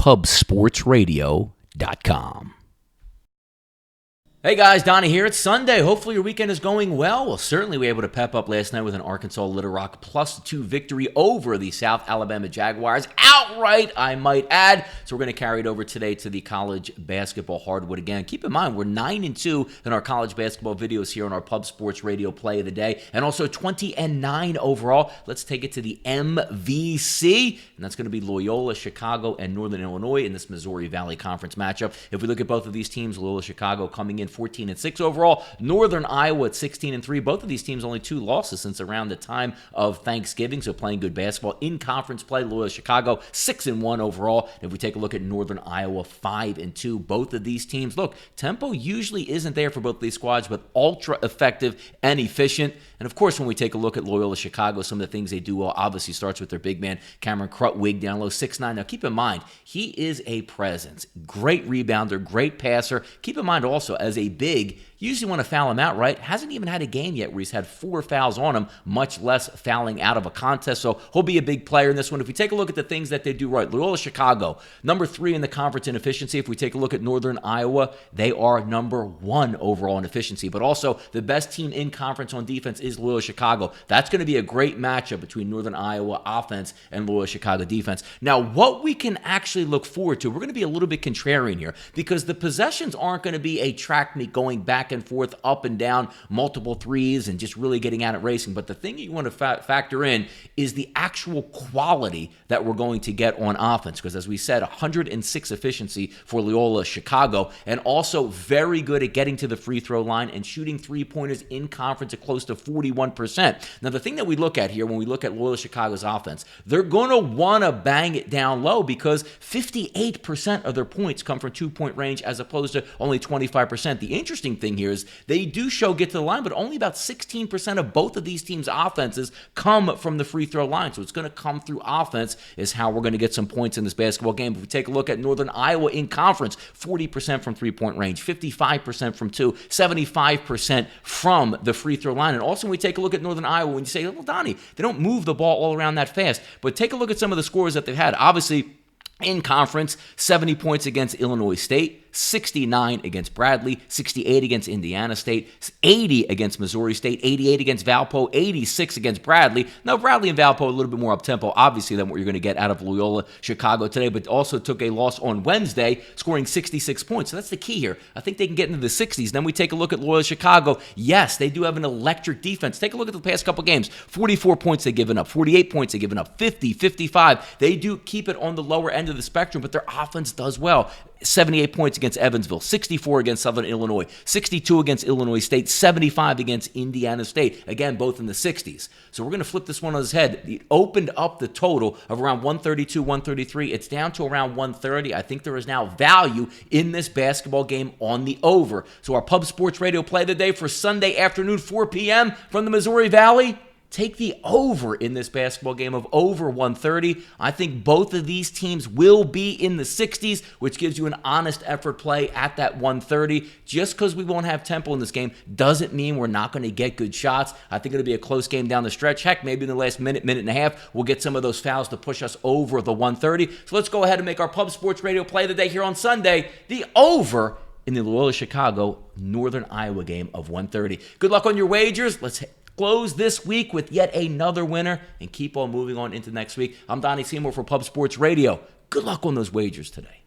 PubSportsRadio.com. Hey guys, Donnie here. It's Sunday. Hopefully your weekend is going well. Well, certainly we were able to pep up last night with an Arkansas Little Rock +2 victory over the South Alabama Jaguars. Outright, I might add. So we're going to carry it over today to the college basketball hardwood again. Keep in mind, we're 9-2 in our college basketball videos here on our Pub Sports Radio Play of the Day, and also 20-9 overall. Let's take it to the MVC, and that's going to be Loyola, Chicago, and Northern Illinois in this Missouri Valley Conference matchup. If we look at both of these teams, Loyola, Chicago coming in 14-6 overall. Northern Iowa at 16-3. Both of these teams only 2 losses since around the time of Thanksgiving, so playing good basketball. In conference play, Loyola Chicago 6-1 overall. If we take a look at Northern Iowa, 5-2. Both of these teams, look, tempo usually isn't there for both of these squads, but ultra effective and efficient. And of course, when we take a look at Loyola Chicago, some of the things they do well obviously starts with their big man, Cameron Krutwig, down low, 6'9". Now keep in mind, he is a presence. Great rebounder, great passer. Keep in mind also, as a big, you usually want to foul him out, right? Hasn't even had a game yet where he's had 4 fouls on him, much less fouling out of a contest. So he'll be a big player in this one. If we take a look at the things that they do right, Loyola Chicago, number 3 in the conference in efficiency. If we take a look at Northern Iowa, they are number 1 overall in efficiency. But also, the best team in conference on defense is Loyola Chicago. That's going to be a great matchup between Northern Iowa offense and Loyola Chicago defense. Now, what we can actually look forward to, we're going to be a little bit contrarian here, because the possessions aren't going to be a track meet going back and forth, up and down, multiple threes, and just really getting at it racing. But the thing you want to factor in is the actual quality that we're going to get on offense. Because as we said, 106 efficiency for Loyola Chicago, and also very good at getting to the free throw line and shooting three-pointers in conference at close to 41%. Now, the thing that we look at here when we look at Loyola Chicago's offense, they're going to want to bang it down low because 58% of their points come from two-point range as opposed to only 25%. The interesting thing here is they do show get to the line, but only about 16% of both of these teams' offenses come from the free throw line. So it's going to come through offense is how we're going to get some points in this basketball game. If we take a look at Northern Iowa in conference, 40% from three-point range, 55% from 2, 75% from the free throw line. And also when we take a look at Northern Iowa, when you say, well, Donnie, they don't move the ball all around that fast. But take a look at some of the scores that they've had. Obviously, in conference, 70 points against Illinois State, 69 against Bradley, 68 against Indiana State, 80 against Missouri State, 88 against Valpo, 86 against Bradley. Now, Bradley and Valpo a little bit more up-tempo, obviously, than what you're going to get out of Loyola Chicago today, but also took a loss on Wednesday, scoring 66 points. So that's the key here. I think they can get into the 60s. Then we take a look at Loyola Chicago. Yes, they do have an electric defense. Take a look at the past couple games. 44 points they've given up, 48 points they've given up, 50, 55. They do keep it on the lower end of the spectrum, but their offense does well. 78 points against Evansville, 64 against Southern Illinois, 62 against Illinois State, 75 against Indiana State. Again, both in the 60s. So we're going to flip this one on its head. It opened up the total of around 132, 133. It's down to around 130. I think there is now value in this basketball game on the over. So our Pub Sports Radio Play of the Day for Sunday afternoon, 4 p.m. from the Missouri Valley. Take the over in this basketball game of over 130. I think both of these teams will be in the 60s, which gives you an honest effort play at that 130. Just because we won't have tempo in this game doesn't mean we're not going to get good shots. I think it'll be a close game down the stretch. Heck, maybe in the last minute and a half, we'll get some of those fouls to push us over the 130. So let's go ahead and make our Pub Sports Radio Play of the Day here on Sunday, the over in the Loyola Chicago Northern Iowa game of 130. Good luck on your wagers. Let's close this week with yet another winner and keep on moving on into next week. I'm Donnie Seymour for Pub Sports Radio. Good luck on those wagers today.